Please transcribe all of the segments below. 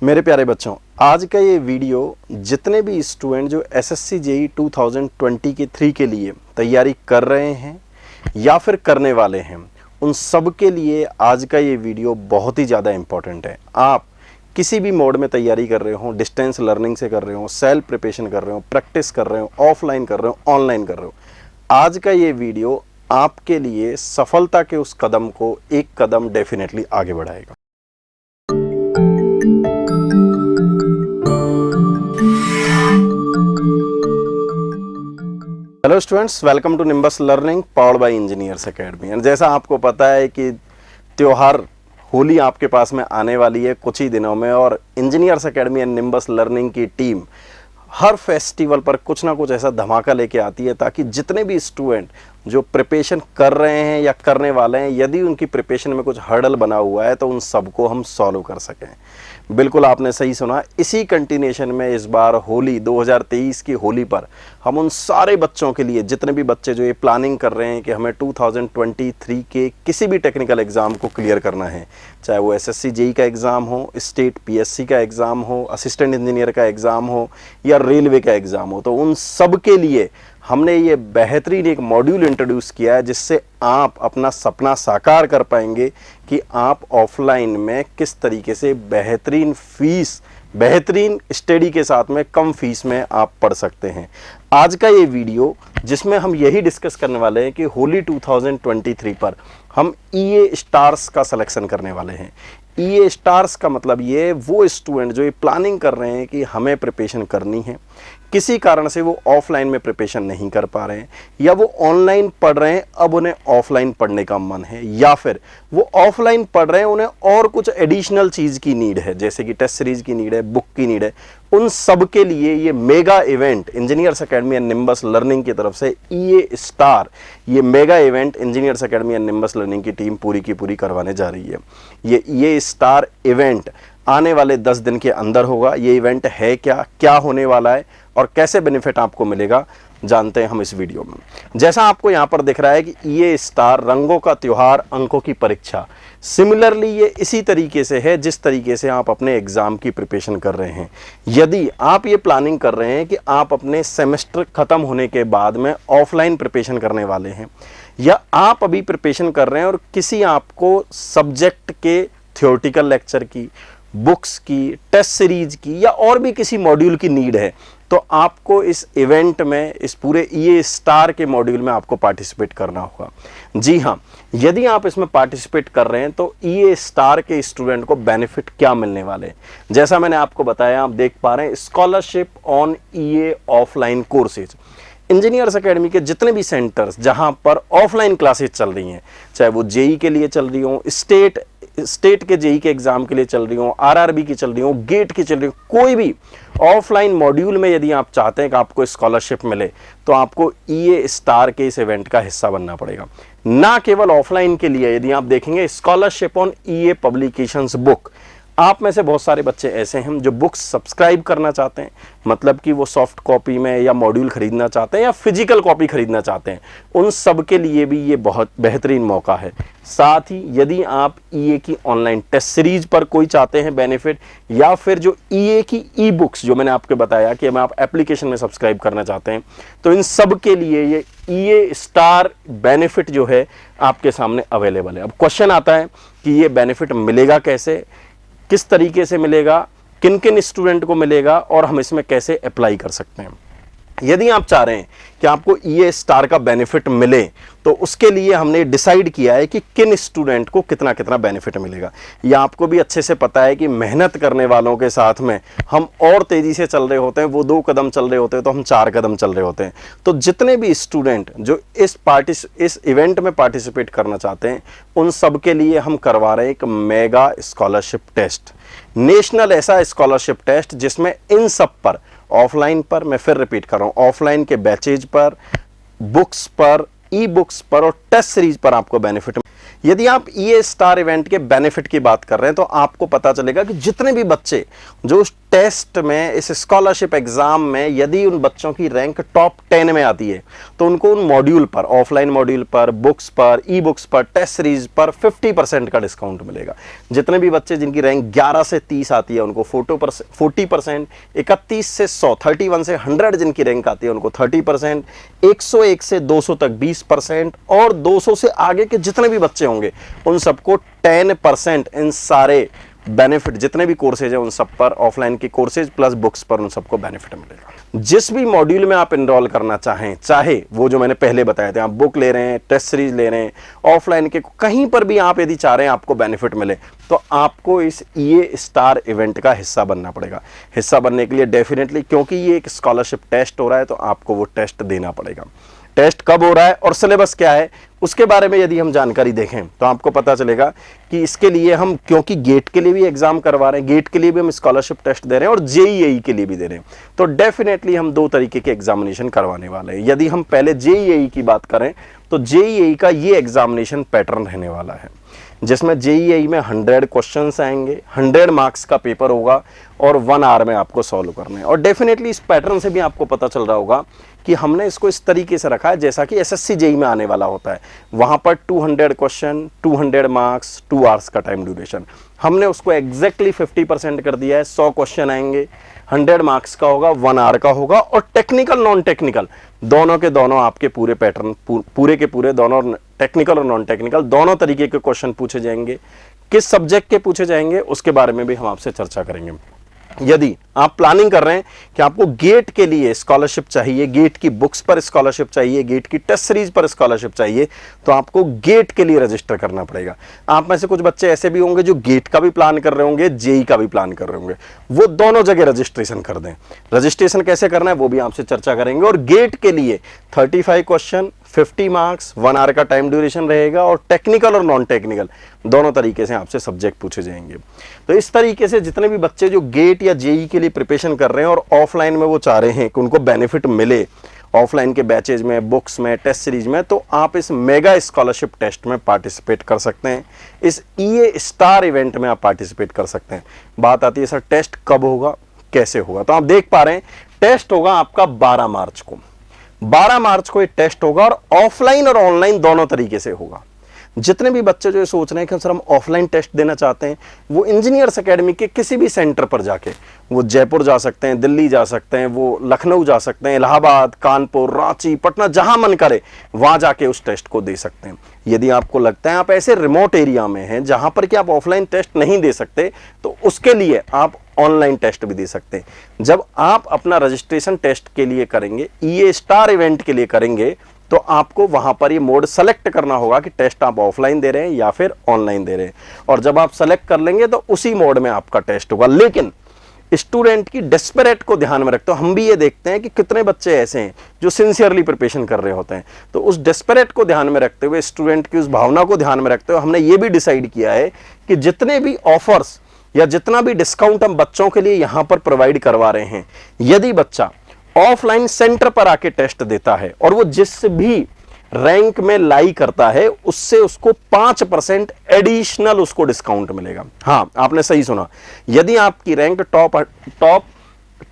मेरे प्यारे बच्चों, आज का ये वीडियो जितने भी स्टूडेंट जो एसएससी जेईई 2020 के 3 के लिए तैयारी कर रहे हैं या फिर करने वाले हैं, उन सब के लिए आज का ये वीडियो बहुत ही ज़्यादा इम्पोर्टेंट है। आप किसी भी मोड में तैयारी कर रहे हो, डिस्टेंस लर्निंग से कर रहे हो, सेल्फ प्रिपरेशन कर रहे हो, प्रैक्टिस कर रहे हो, ऑफलाइन कर रहे हो, ऑनलाइन कर रहे हो, आज का ये वीडियो आपके लिए सफलता के उस कदम को एक कदम डेफिनेटली आगे बढ़ाएगा। Hello students, welcome to Nimbus learning powered by engineers academy. And जैसा आपको पता है कि त्योहार होली आपके पास में आने वाली है कुछ ही दिनों में, और engineers academy and nimbus learning की टीम हर फेस्टिवल पर कुछ ना कुछ ऐसा धमाका लेके आती है ताकि जितने भी स्टूडेंट जो प्रिपरेशन कर रहे हैं या करने वाले हैं, यदि उनकी प्रिपरेशन में कुछ हर्डल बना हुआ है तो उन सबको हम सॉल्व कर सकें। बिल्कुल आपने सही सुना। इसी कंटिन्यूएशन में इस बार होली 2023 की होली पर हम उन सारे बच्चों के लिए, जितने भी बच्चे जो ये प्लानिंग कर रहे हैं कि हमें 2023 के किसी भी टेक्निकल एग्ज़ाम को क्लियर करना है, चाहे वो एसएससी जेईई का एग्ज़ाम हो, स्टेट पीएससी का एग्ज़ाम हो, असिस्टेंट इंजीनियर का एग्ज़ाम हो या रेलवे का एग्ज़ाम हो, तो उन सब के लिए हमने ये बेहतरीन एक मॉड्यूल इंट्रोड्यूस किया है जिससे आप अपना सपना साकार कर पाएंगे कि आप ऑफलाइन में किस तरीके से बेहतरीन स्टडी के साथ में कम फीस में आप पढ़ सकते हैं। आज का ये वीडियो जिसमें हम यही डिस्कस करने वाले हैं कि होली 2023 पर हम ईए स्टार्स का सिलेक्शन करने वाले हैं। ईए स्टार्स का मतलब ये वो स्टूडेंट जो ये प्लानिंग कर रहे हैं कि हमें प्रिपरेशन करनी है, किसी कारण से वो ऑफलाइन में प्रिपरेशन नहीं कर पा रहे हैं, या वो ऑनलाइन पढ़ रहे हैं अब उन्हें ऑफलाइन पढ़ने का मन है, या फिर वो ऑफलाइन पढ़ रहे हैं उन्हें और कुछ एडिशनल चीज़ की नीड है, जैसे कि टेस्ट सीरीज की नीड है, बुक की नीड है। उन सब के लिए ये mega event engineers academy and nimbus learning की तरफ से ईए स्टार, ये mega event engineers academy and nimbus learning की टीम पूरी की पूरी करवाने जा रही है। ये ईए स्टार इवेंट आने वाले 10 दिन के अंदर होगा। ये इवेंट है क्या होने वाला है और कैसे बेनिफिट आपको मिलेगा, जानते हैं हम इस वीडियो में। जैसा आपको यहाँ पर दिख रहा है कि ये स्टार रंगों का त्योहार, अंकों की परीक्षा, सिमिलरली ये इसी तरीके से है जिस तरीके से आप अपने एग्जाम की प्रिपरेशन कर रहे हैं। यदि आप ये प्लानिंग कर रहे हैं कि आप अपने सेमेस्टर खत्म होने के बाद में ऑफलाइन प्रिपरेशन करने वाले हैं, या आप अभी प्रिपरेशन कर रहे हैं और किसी आपको सब्जेक्ट के थ्योरेटिकल लेक्चर की, बुक्स की, टेस्ट सीरीज की या और भी किसी मॉड्यूल की नीड है, तो आपको इस इवेंट में, इस पूरे ईए स्टार के मॉड्यूल में आपको पार्टिसिपेट करना होगा। जी हाँ, यदि आप इसमें पार्टिसिपेट कर रहे हैं तो ईए स्टार के स्टूडेंट को बेनिफिट क्या मिलने वाले हैं, जैसा मैंने आपको बताया, आप देख पा रहे हैं scholarship on EA offline courses. Engineers academy के जितने भी सेंटर्स जहां पर ऑफलाइन क्लासेस चल रही हैं, चाहे वो जेईई के लिए चल रही हो, स्टेट के जेईई के एग्जाम के लिए चल रही हो, आरआरबी की चल रही हो, गेट की चल रही हो, कोई भी ऑफलाइन मॉड्यूल में यदि आप चाहते हैं कि आपको स्कॉलरशिप मिले तो आपको ईए स्टार के इस इवेंट का हिस्सा बनना पड़ेगा। ना केवल ऑफलाइन के लिए, यदि आप देखेंगे scholarship on EA publications book, आप में से बहुत सारे बच्चे ऐसे हैं जो बुक्स सब्सक्राइब करना चाहते हैं, मतलब कि वो सॉफ्ट कॉपी में या मॉड्यूल खरीदना चाहते हैं या फिजिकल कॉपी खरीदना चाहते हैं, उन सब के लिए भी ये बहुत बेहतरीन मौका है। साथ ही यदि आप ईए की ऑनलाइन टेस्ट सीरीज पर कोई चाहते हैं बेनिफिट, या फिर जो ईए की ई बुक्स जो मैंने आपको बताया कि आप एप्लीकेशन में सब्सक्राइब करना चाहते हैं, तो इन सब के लिए ये ईए स्टार बेनिफिट जो है आपके सामने अवेलेबल है। अब क्वेश्चन आता है कि ये बेनिफिट मिलेगा कैसे, किस तरीके से मिलेगा, किन किन स्टूडेंट को मिलेगा और हम इसमें कैसे अप्लाई कर सकते हैं। यदि आप चाह रहे हैं कि आपको ईए स्टार का बेनिफिट मिले तो उसके लिए हमने डिसाइड किया है कि किन स्टूडेंट को कितना कितना बेनिफिट मिलेगा। यह आपको भी अच्छे से पता है कि मेहनत करने वालों के साथ में हम और तेज़ी से चल रहे होते हैं, वो 2 कदम चल रहे होते हैं तो हम 4 कदम चल रहे होते हैं। तो जितने भी स्टूडेंट जो इस इवेंट में पार्टिसिपेट करना चाहते हैं, उन सब के लिए हम करवा रहे हैं एक मेगा स्कॉलरशिप टेस्ट, नेशनल ऐसा स्कॉलरशिप टेस्ट जिसमें इन सब पर, ऑफलाइन पर, मैं फिर रिपीट कर रहा हूं, ऑफलाइन के बैचेज पर, बुक्स पर, ई बुक्स पर और टेस्ट सीरीज पर आपको बेनिफिट। यदि आप ईए स्टार इवेंट के बेनिफिट की बात कर रहे हैं तो आपको पता चलेगा कि जितने भी बच्चे जो उस टेस्ट में, इस स्कॉलरशिप एग्जाम में, यदि उन बच्चों की रैंक टॉप 10 में आती है तो उनको उन मॉड्यूल पर, ऑफलाइन मॉड्यूल पर, बुक्स पर, ई बुक्स पर, टेस्ट सीरीज पर 50% का डिस्काउंट मिलेगा। जितने भी बच्चे जिनकी रैंक 11 से 30 आती है उनको 40%, 31 से 100, 31 से 100 जिनकी रैंक आती है उनको 30%, 101 से 200 तक 20% और 200 से आगे के जितने भी बच्चे होंगे उन सबको 10%। इन सारे बेनिफिट जितने भी कोर्सेज हैं उन सब पर, ऑफलाइन के कोर्सेज प्लस बुक्स पर, उन सबको बेनिफिट मिलेगा। जिस भी मॉड्यूल में आप एनरोल करना चाहें, चाहे वो जो मैंने पहले बताए थे, आप बुक ले रहे हैं, टेस्ट सीरीज ले रहे हैं, ऑफलाइन के कहीं पर भी आप यदि चाह रहे हैं आपको बेनिफिट मिले तो आपको इस ईए स्टार इवेंट का हिस्सा बनना पड़ेगा। हिस्सा बनने के लिए डेफिनेटली, क्योंकि ये एक स्कॉलरशिप टेस्ट हो रहा है तो आपको वो टेस्ट देना पड़ेगा। टेस्ट कब हो रहा है और सिलेबस क्या है उसके बारे में यदि हम जानकारी देखें तो आपको पता चलेगा कि इसके लिए हम, क्योंकि गेट के लिए भी एग्जाम करवा रहे हैं, गेट के लिए भी हम स्कॉलरशिप टेस्ट दे रहे हैं और जेईई के लिए भी दे रहे हैं, तो डेफिनेटली हम 2 तरीके के एग्जामिनेशन करवाने वाले हैं। यदि हम पहले जेईई की बात करें तो जेईई का ये एग्जामिनेशन पैटर्न रहने वाला है जिसमें जेईई में 100 क्वेश्चंस आएंगे, 100 मार्क्स का पेपर होगा और 1 आवर में आपको सॉल्व करना है। और डेफिनेटली इस पैटर्न से भी आपको पता चल रहा होगा कि हमने इसको इस तरीके से रखा है जैसा कि एसएससी जेईई में आने वाला होता है। वहां पर 200 क्वेश्चन, 200 मार्क्स, 2 आवर्स का टाइम ड्यूरेशन, हमने उसको एग्जैक्टली 50% कर दिया है। 100 क्वेश्चन आएंगे, 100 मार्क्स का होगा, 1 आवर का होगा और टेक्निकल नॉन टेक्निकल दोनों के दोनों आपके पूरे पैटर्न, पूरे के पूरे दोनों टेक्निकल और नॉन टेक्निकल दोनों तरीके के क्वेश्चन पूछे जाएंगे। किस सब्जेक्ट के पूछे जाएंगे उसके बारे में भी हम आपसे चर्चा करेंगे। यदि आप प्लानिंग कर रहे हैं कि आपको गेट के लिए स्कॉलरशिप चाहिए, गेट की बुक्स पर स्कॉलरशिप चाहिए, गेट की टेस्ट सीरीज पर स्कॉलरशिप चाहिए, तो आपको गेट के लिए रजिस्टर करना पड़ेगा। आप में से कुछ बच्चे ऐसे भी होंगे जो गेट का भी प्लान कर रहे होंगे, जेई का भी प्लान कर रहे होंगे, वो दोनों जगह रजिस्ट्रेशन कर दें। रजिस्ट्रेशन कैसे करना है वो भी आपसे चर्चा करेंगे। और गेट के लिए 35 क्वेश्चन, 50 मार्क्स, 1 आवर का टाइम ड्यूरेशन रहेगा और टेक्निकल और नॉन टेक्निकल दोनों तरीके से आपसे सब्जेक्ट पूछे जाएंगे। तो इस तरीके से जितने भी बच्चे जो गेट या जेई के लिए प्रिपरेशन कर रहे हैं और ऑफलाइन में वो चाह रहे हैं कि उनको बेनिफिट मिले ऑफलाइन के बैचेज में, बुक्स में, टेस्ट सीरीज में, तो आप इस मेगा स्कॉलरशिप टेस्ट में पार्टिसिपेट कर सकते हैं। इस ईए स्टार इवेंट में आप पार्टिसिपेट कर सकते हैं। बात आती है सर टेस्ट कब होगा, कैसे होगा, तो आप देख पा रहे हैं टेस्ट होगा आपका 12 मार्च को। 12 मार्च को ये टेस्ट होगा और ऑफलाइन और ऑनलाइन दोनों तरीके से होगा। जितने भी बच्चे जो ये सोच रहे हैं कि सर हम ऑफलाइन टेस्ट देना चाहते हैं, वो इंजीनियर्स एकेडमी के किसी भी सेंटर पर जाके, वो जयपुर जा सकते हैं, दिल्ली जा सकते हैं, वो लखनऊ जा सकते हैं, इलाहाबाद, कानपुर, रांची, पटना, जहां मन करे वहां जाके उस टेस्ट को दे सकते हैं। यदि आपको लगता है आप ऐसे रिमोट एरिया में हैं जहां पर कि आप ऑफलाइन टेस्ट नहीं दे सकते, तो उसके लिए आप ऑनलाइन टेस्ट भी दे सकते हैं। जब आप अपना रजिस्ट्रेशन टेस्ट के लिए करेंगे, ईए स्टार इवेंट के लिए करेंगे, तो आपको वहां पर ये मोड सेलेक्ट करना होगा कि टेस्ट आप ऑफलाइन दे रहे हैं या फिर ऑनलाइन दे रहे हैं। और जब आप सेलेक्ट कर लेंगे तो उसी मोड में आपका टेस्ट होगा। लेकिन स्टूडेंट की डेस्परेट को ध्यान में रखते हो, हम भी ये देखते हैं कि कितने बच्चे ऐसे हैं जो सिंसियरली प्रिपरेशन कर रहे होते हैं, तो उस डेस्परेट को ध्यान में रखते हुए, स्टूडेंट की उस भावना को ध्यान में रखते हुए हमने ये भी डिसाइड किया है कि जितने भी ऑफर्स या जितना भी डिस्काउंट हम बच्चों के लिए यहां पर प्रोवाइड करवा रहे हैं, यदि बच्चा ऑफलाइन सेंटर पर आके टेस्ट देता है और वो जिस भी रैंक में लाई करता है उससे उसको 5% एडिशनल उसको डिस्काउंट मिलेगा। हाँ, आपने सही सुना, यदि आपकी रैंक टॉप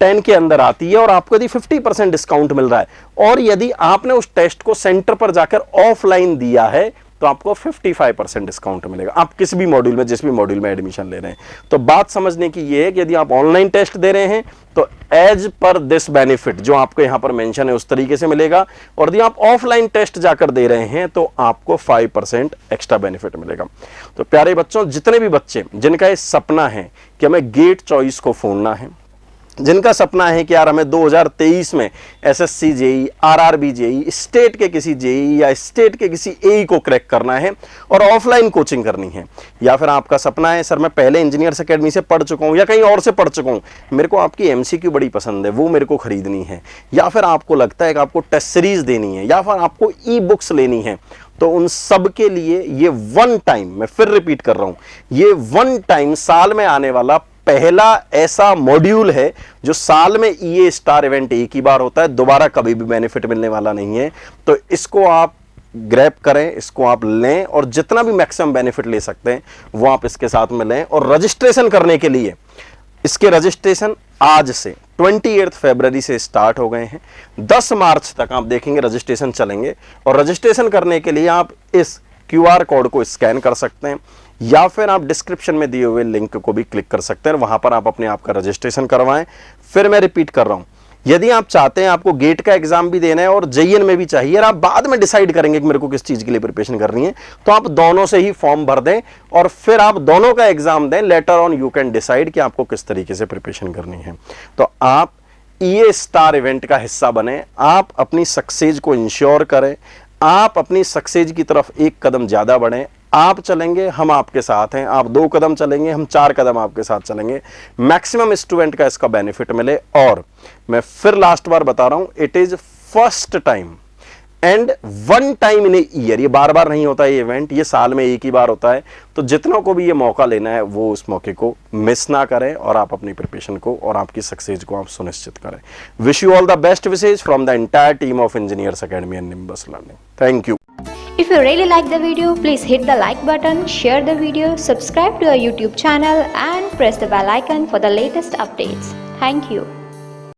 10 के अंदर आती है और आपको यदि 50% डिस्काउंट मिल रहा है और यदि आपने उस टेस्ट को सेंटर पर जाकर ऑफलाइन दिया है तो आपको 55% डिस्काउंट मिलेगा, आप किसी भी मॉड्यूल में, जिस भी मॉड्यूल में एडमिशन ले रहे हैं। तो बात समझने की ये है कि यदि आप ऑनलाइन टेस्ट दे रहे हैं तो एज पर दिस बेनिफिट जो आपको यहां पर मेंशन है उस तरीके से मिलेगा, और यदि आप ऑफलाइन टेस्ट जाकर दे रहे हैं तो आपको 5% एक्स्ट्रा बेनिफिट मिलेगा। तो प्यारे बच्चों, जितने भी बच्चे जिनका ये सपना है कि हमें गेट चॉइस को फोड़ना है, जिनका सपना है कि यार हमें 2023 में SSC JE, RRB JE, state के किसी जेई या स्टेट के किसी एई को क्रैक करना है और ऑफलाइन कोचिंग करनी है, या फिर आपका सपना है सर मैं पहले इंजीनियर्स एकेडमी से पढ़ चुका हूं या कहीं और से पढ़ चुका हूं, मेरे को आपकी एमसीक्यू बड़ी पसंद है, वो मेरे को खरीदनी है, या फिर आपको लगता है कि आपको टेस्ट सीरीज देनी है या फिर आपको ई बुक्स लेनी है, तो उन सब के लिए ये वन टाइम, मैं फिर रिपीट कर रहा हूं, ये वन टाइम साल में आने वाला पहला ऐसा मॉड्यूल है जो साल में ईए स्टार इवेंट एक ही बार होता है, दोबारा कभी भी बेनिफिट मिलने वाला नहीं है। तो इसको आप ग्रैब करें, इसको आप लें और जितना भी मैक्सिमम बेनिफिट ले सकते हैं वो आप इसके साथ में लें। और रजिस्ट्रेशन करने के लिए इसके रजिस्ट्रेशन आज से 28 फरवरी से स्टार्ट हो गए हैं। 10 मार्च तक आप देखेंगे रजिस्ट्रेशन चलेंगे। और रजिस्ट्रेशन करने के लिए आप इस QR कोड को स्कैन कर सकते हैं या फिर आप डिस्क्रिप्शन में दिए हुए लिंक को भी क्लिक कर सकते हैं, वहां पर आप अपने आप का रजिस्ट्रेशन करवाएं। फिर मैं रिपीट कर रहा हूं, यदि आप चाहते हैं आपको गेट का एग्जाम भी देना है और JEN में भी चाहिए और आप बाद में डिसाइड करेंगे कि मेरे को किस चीज के लिए प्रिपरेशन करनी है, तो आप दोनों से ही फॉर्म भर दें और फिर आप दोनों का एग्जाम दें। Later on you can decide कि आपको किस तरीके से प्रिपरेशन करनी है। तो आप EA स्टार इवेंट का हिस्सा बने, आप अपनी सक्सेस को इंश्योर करें, आप अपनी सक्सेस की तरफ एक कदम ज्यादा बढ़ें। आप चलेंगे, हम आपके साथ हैं। आप 2 कदम चलेंगे, हम 4 कदम आपके साथ चलेंगे। मैक्सिमम स्टूडेंट का इसका बेनिफिट मिले। और मैं फिर लास्ट बार बता रहा हूं, it is first time and one time in a year. ये बार बार नहीं होता ये इवेंट, ये साल में एक ही बार होता है। तो जितनों को भी ये मौका लेना है वो उस मौके को मिस ना करें और आप अपनी प्रिपरेशन को और आपकी सक्सेस को आप सुनिश्चित करें। Wish you all the best wishes from the entire team of engineers academy and nimbus learning. Thank you. If you really like the video, please hit the like button, share the video, subscribe to our YouTube channel and press the bell icon for the latest updates. Thank you.